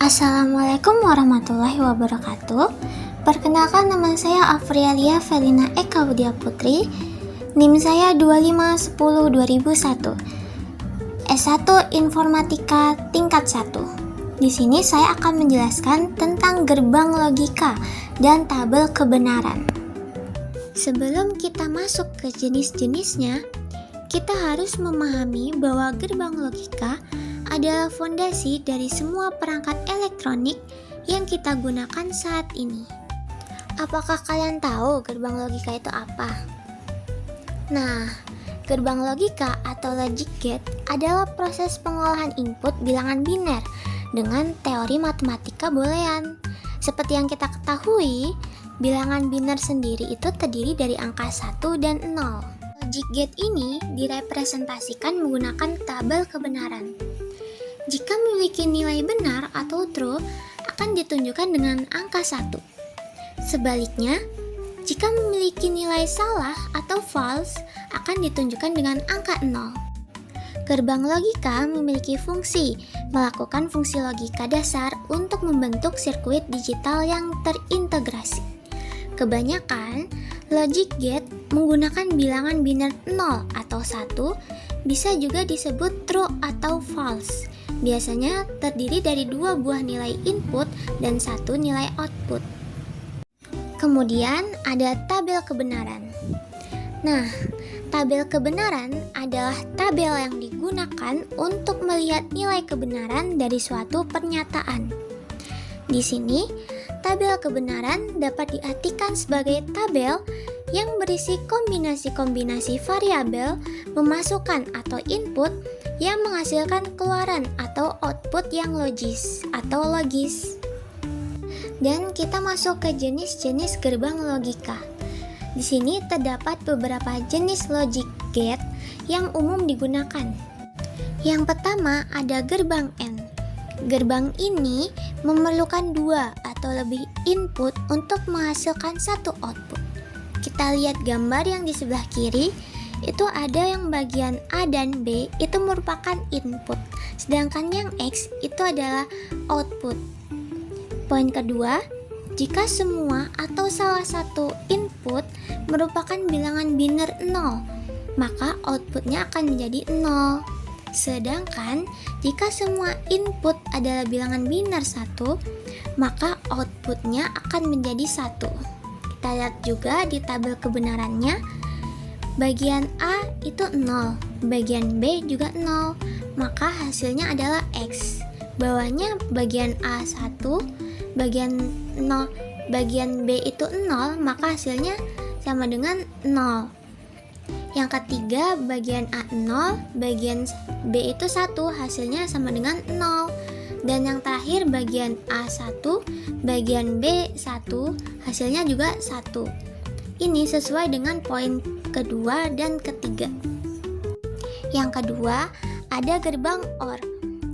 Assalamualaikum warahmatullahi wabarakatuh. Perkenalkan, nama saya Afrialia Felina Eka Widya Putri. NIM saya 2510-2001. S1 Informatika tingkat 1. Di sini saya akan menjelaskan tentang gerbang logika dan tabel kebenaran. Sebelum kita masuk ke jenis-jenisnya, kita harus memahami bahwa gerbang logika adalah fondasi dari semua perangkat elektronik yang kita gunakan saat ini. Apakah kalian tahu gerbang logika itu apa? Nah, gerbang logika atau logic gate adalah proses pengolahan input bilangan biner dengan teori matematika boolean. Seperti yang kita ketahui, bilangan biner sendiri itu terdiri dari angka 1 dan 0. Logic gate ini direpresentasikan menggunakan tabel kebenaran. Jika memiliki nilai benar atau true, akan ditunjukkan dengan angka 1. Sebaliknya, jika memiliki nilai salah atau false, akan ditunjukkan dengan angka 0. Gerbang logika memiliki fungsi, melakukan fungsi logika dasar untuk membentuk sirkuit digital yang terintegrasi. Kebanyakan, logic gate menggunakan bilangan biner 0 atau 1, bisa juga disebut true atau false. Biasanya terdiri dari 2 buah nilai input dan 1 nilai output. Kemudian ada tabel kebenaran. Nah, tabel kebenaran adalah tabel yang digunakan untuk melihat nilai kebenaran dari suatu pernyataan. Di sini, tabel kebenaran dapat diartikan sebagai tabel yang berisi kombinasi-kombinasi variabel memasukkan atau input yang menghasilkan keluaran atau output yang logis atau logis. Dan kita masuk ke jenis-jenis gerbang logika. Di sini terdapat beberapa jenis logic gate yang umum digunakan. Yang pertama ada gerbang AND. Gerbang ini memerlukan 2 atau lebih input untuk menghasilkan satu output. Kita lihat gambar yang di sebelah kiri. Itu ada yang bagian A dan B itu merupakan input, sedangkan yang X itu adalah output. Poin kedua, jika semua atau salah satu input merupakan bilangan biner 0, maka outputnya akan menjadi 0. Sedangkan jika semua input adalah bilangan biner 1, maka outputnya akan menjadi 1. Kita lihat juga di tabel kebenarannya. Bagian A itu 0, bagian B juga 0, maka hasilnya adalah X. Bawahnya bagian A 1, bagian B itu 0, maka hasilnya sama dengan 0. Yang ketiga, bagian A 0, bagian B itu 1, hasilnya sama dengan 0. Dan yang terakhir, bagian A1, bagian B1, hasilnya juga 1. Ini sesuai dengan poin kedua dan ketiga. Yang kedua, ada gerbang OR.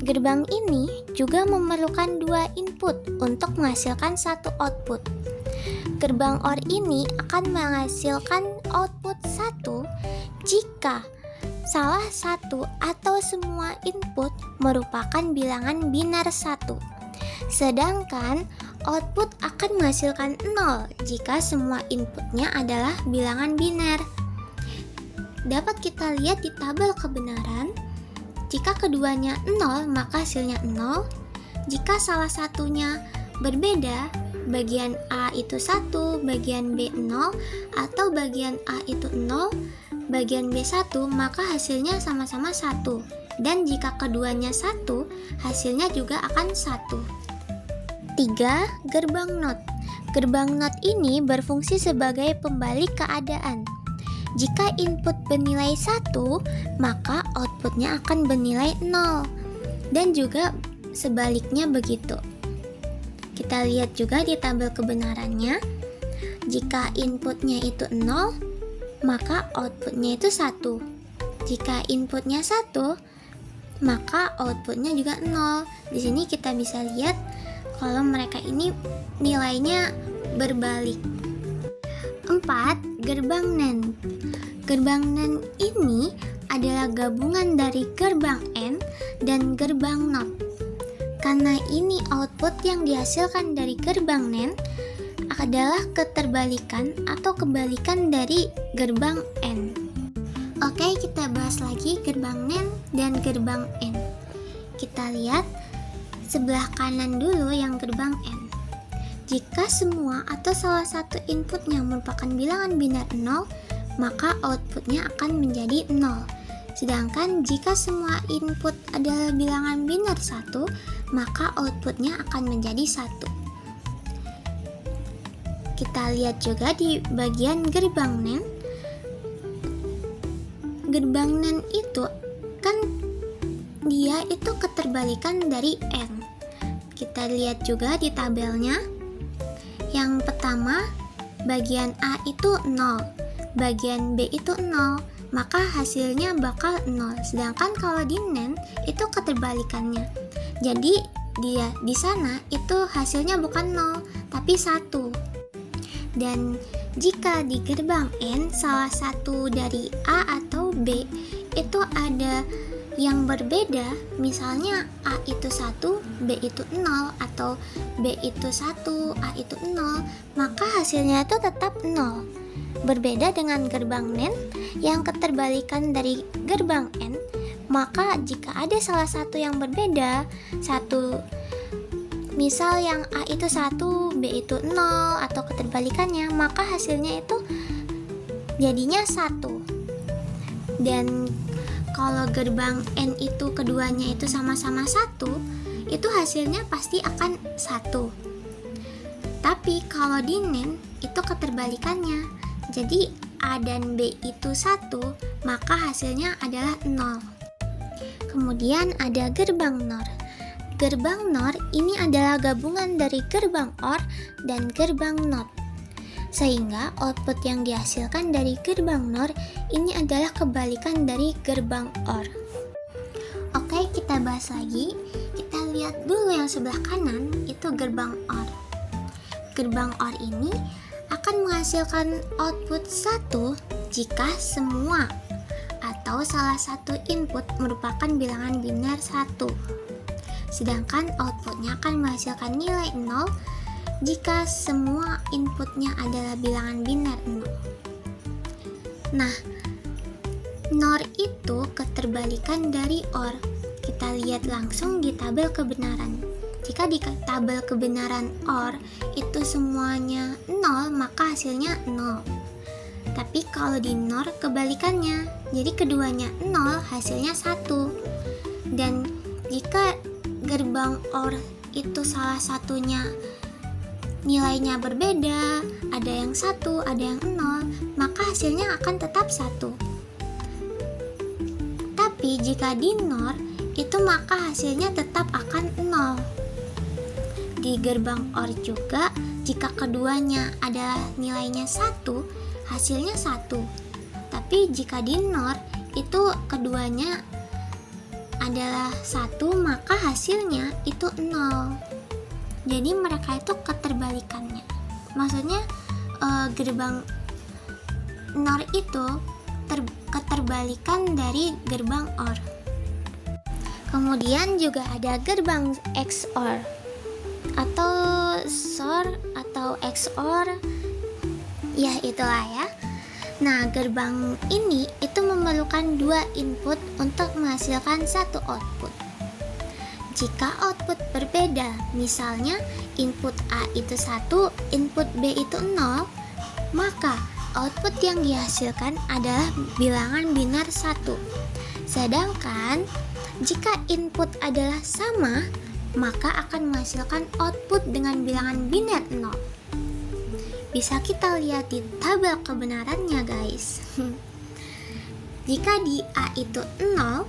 Gerbang ini juga memerlukan 2 input untuk menghasilkan satu output. Gerbang OR ini akan menghasilkan output 1 jika salah satu atau semua input merupakan bilangan biner 1. Sedangkan output akan menghasilkan 0 jika semua inputnya adalah bilangan biner. Dapat kita lihat di tabel kebenaran, jika keduanya 0 maka hasilnya 0. Jika salah satunya berbeda, bagian A itu 1, bagian B 0, atau bagian A itu 0, bagian B 1, maka hasilnya sama-sama 1. Dan jika keduanya 1, hasilnya juga akan 1. 3. Gerbang NOT. Gerbang NOT ini berfungsi sebagai pembalik keadaan. Jika input bernilai 1, maka outputnya akan bernilai 0. Dan juga sebaliknya begitu. Kita lihat juga di tabel kebenarannya. Jika inputnya itu 0, maka outputnya itu 1. Jika inputnya 1, maka outputnya juga 0. Di sini kita bisa lihat kalau mereka ini nilainya berbalik. 4. Gerbang NAND. Gerbang NAND ini adalah gabungan dari gerbang AND dan gerbang NOT. Karena ini output yang dihasilkan dari gerbang NAND adalah keterbalikan atau kebalikan dari gerbang AND. Oke, kita bahas lagi gerbang NAND dan gerbang AND. Kita lihat sebelah kanan dulu yang gerbang AND. Jika semua atau salah satu inputnya merupakan bilangan biner 0, maka outputnya akan menjadi 0. Sedangkan jika semua input adalah bilangan biner 1, maka outputnya akan menjadi 1. Kita lihat juga di bagian gerbang NAND. Gerbang NAND itu kan dia itu keterbalikan dari AND. Kita lihat juga di tabelnya. Yang pertama, bagian A itu 0, bagian B itu 0, maka hasilnya bakal 0. Sedangkan kalau di NAND itu keterbalikannya. Jadi dia di sana itu hasilnya bukan 0, tapi 1. Dan jika di gerbang AND salah satu dari A atau B itu ada yang berbeda, misalnya A itu 1, B itu 0, atau B itu 1, A itu 0, maka hasilnya itu tetap 0. Berbeda dengan gerbang NAND yang keterbalikan dari gerbang AND, maka jika ada salah satu yang berbeda, misal yang A itu 1, B itu 0, atau keterbalikannya, maka hasilnya itu jadinya 1. Dan kalau gerbang AND itu keduanya itu sama-sama 1, itu hasilnya pasti akan 1. Tapi kalau di NAND itu keterbalikannya. Jadi A dan B itu 1, maka hasilnya adalah 0. Kemudian ada gerbang NOR. Gerbang NOR ini adalah gabungan dari gerbang OR dan gerbang NOT. Sehingga output yang dihasilkan dari gerbang NOR ini adalah kebalikan dari gerbang OR. Oke, kita bahas lagi. Kita lihat dulu yang sebelah kanan, itu gerbang OR. Gerbang OR ini akan menghasilkan output 1 jika semua atau salah satu input merupakan bilangan biner 1. Sedangkan outputnya akan menghasilkan nilai 0 jika semua inputnya adalah bilangan biner 0. Nah, NOR itu keterbalikan dari OR. Kita lihat langsung di tabel kebenaran. Jika di tabel kebenaran OR itu semuanya 0, maka hasilnya 0. Tapi kalau di NOR kebalikannya, jadi keduanya 0, hasilnya 1. Dan jika gerbang OR itu salah satunya nilainya berbeda, ada yang 1, ada yang 0, maka hasilnya akan tetap 1. Tapi jika di NOR itu maka hasilnya tetap akan 0. Di gerbang OR juga, jika keduanya adalah nilainya 1, hasilnya 1. Tapi jika di NOR itu keduanya adalah 1, maka hasilnya itu 0. Jadi mereka itu keterbalikannya. Maksudnya gerbang NOR itu keterbalikan dari gerbang OR. Kemudian juga ada gerbang XOR atau SOR atau XOR, ya itulah ya. Nah, gerbang ini itu memerlukan 2 input untuk menghasilkan 1 output. Jika output berbeda, misalnya input A itu 1, input B itu 0, maka output yang dihasilkan adalah bilangan biner 1. Sedangkan jika input adalah sama, maka akan menghasilkan output dengan bilangan biner 0. Bisa kita lihat di tabel kebenarannya, guys. Jika di A itu 0,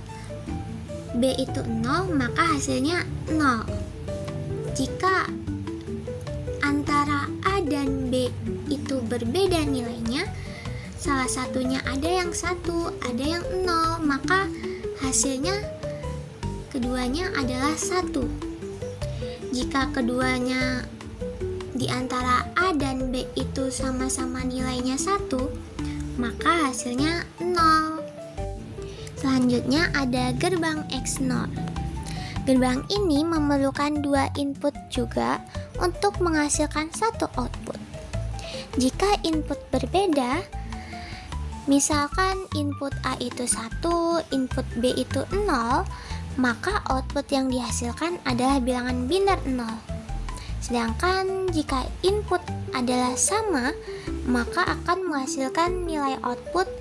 B itu 0, maka hasilnya 0. Jika antara A dan B itu berbeda nilainya, salah satunya ada yang 1, ada yang 0, maka hasilnya keduanya adalah 1. Jika keduanya di antara A dan B itu sama-sama nilainya 1, maka hasilnya 0. Selanjutnya ada gerbang XNOR. Gerbang ini memerlukan dua input juga untuk menghasilkan satu output. Jika input berbeda, misalkan input A itu 1, input B itu 0, maka output yang dihasilkan adalah bilangan biner 0. Sedangkan jika input adalah sama, maka akan menghasilkan nilai output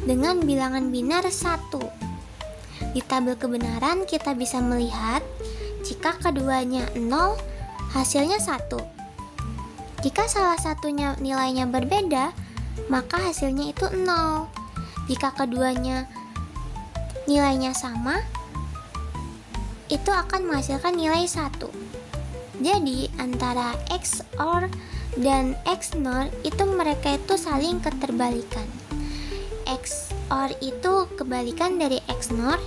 dengan bilangan biner 1. Di tabel kebenaran kita bisa melihat jika keduanya 0, hasilnya 1. Jika salah satunya nilainya berbeda, maka hasilnya itu 0. Jika keduanya nilainya sama, itu akan menghasilkan nilai 1. Jadi antara XOR dan XNOR itu mereka itu saling keterbalikan. XOR itu kebalikan dari XNOR,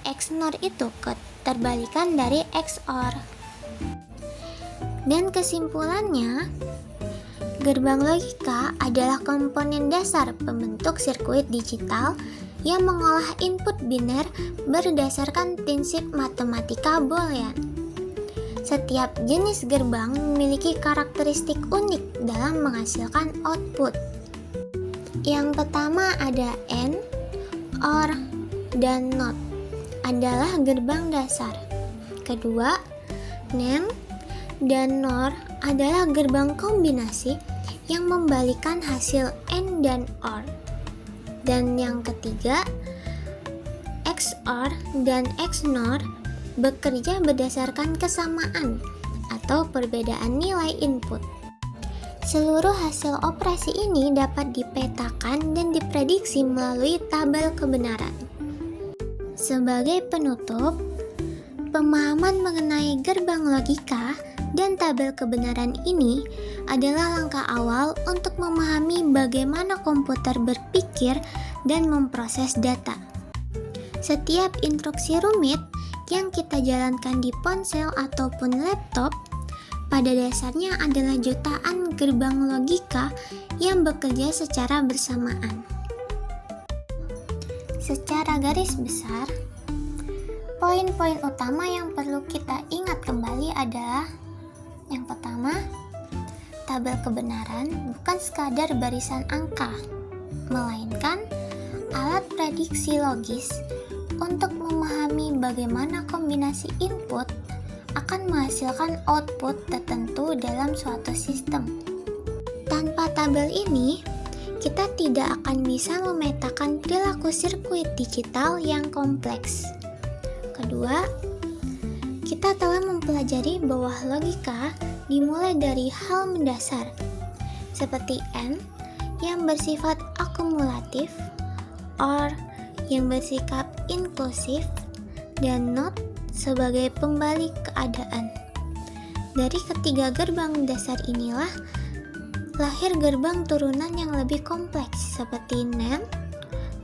XNOR itu keterbalikan dari XOR. Dan kesimpulannya, gerbang logika adalah komponen dasar pembentuk sirkuit digital yang mengolah input biner berdasarkan prinsip matematika Boolean. Setiap jenis gerbang memiliki karakteristik unik dalam menghasilkan output. Yang pertama ada AND, OR, dan NOT adalah gerbang dasar. Kedua, NAND dan NOR adalah gerbang kombinasi yang membalikan hasil AND dan OR. Dan yang ketiga, XOR dan XNOR bekerja berdasarkan kesamaan atau perbedaan nilai input. Seluruh hasil operasi ini dapat dipetakan dan diprediksi melalui tabel kebenaran. Sebagai penutup, pemahaman mengenai gerbang logika dan tabel kebenaran ini adalah langkah awal untuk memahami bagaimana komputer berpikir dan memproses data. Setiap instruksi rumit yang kita jalankan di ponsel ataupun laptop pada dasarnya adalah jutaan gerbang logika yang bekerja secara bersamaan. Secara garis besar, poin-poin utama yang perlu kita ingat kembali adalah: yang pertama, tabel kebenaran bukan sekadar barisan angka, melainkan alat prediksi logis untuk memahami bagaimana kombinasi input akan menghasilkan output tertentu dalam suatu sistem. Tanpa tabel ini, kita tidak akan bisa memetakan perilaku sirkuit digital yang kompleks. Kedua, kita telah mempelajari bahwa logika dimulai dari hal mendasar, seperti AND yang bersifat akumulatif, OR yang bersikap inklusif, dan NOT sebagai pembalik keadaan. Dari ketiga gerbang dasar inilah lahir gerbang turunan yang lebih kompleks seperti NAND,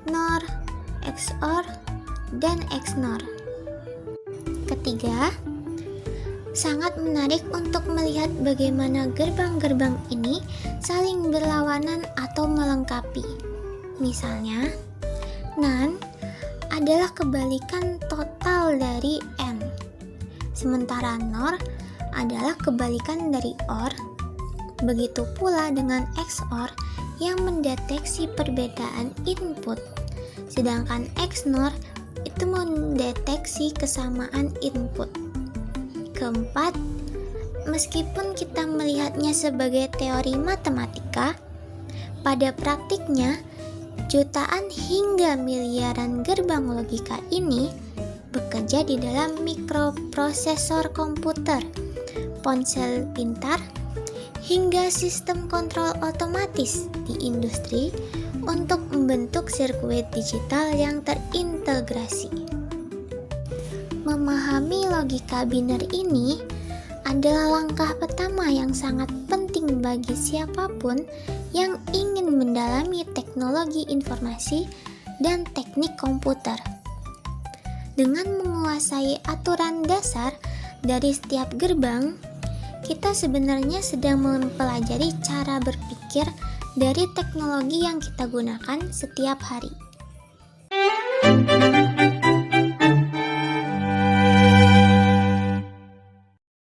NOR, XOR, dan XNOR. Ketiga, sangat menarik untuk melihat bagaimana gerbang-gerbang ini saling berlawanan atau melengkapi. Misalnya, NAND adalah kebalikan total dari AND, sementara NOR adalah kebalikan dari OR. Begitu pula dengan XOR yang mendeteksi perbedaan input, sedangkan XNOR itu mendeteksi kesamaan input. Keempat, meskipun kita melihatnya sebagai teori matematika, pada praktiknya jutaan hingga miliaran gerbang logika ini bekerja di dalam mikroprosesor komputer, ponsel pintar, hingga sistem kontrol otomatis di industri untuk membentuk sirkuit digital yang terintegrasi. Memahami logika biner ini adalah langkah pertama yang sangat penting bagi siapapun yang ingin mendalami teknologi informasi dan teknik komputer. Dengan menguasai aturan dasar dari setiap gerbang, kita sebenarnya sedang mempelajari cara berpikir dari teknologi yang kita gunakan setiap hari.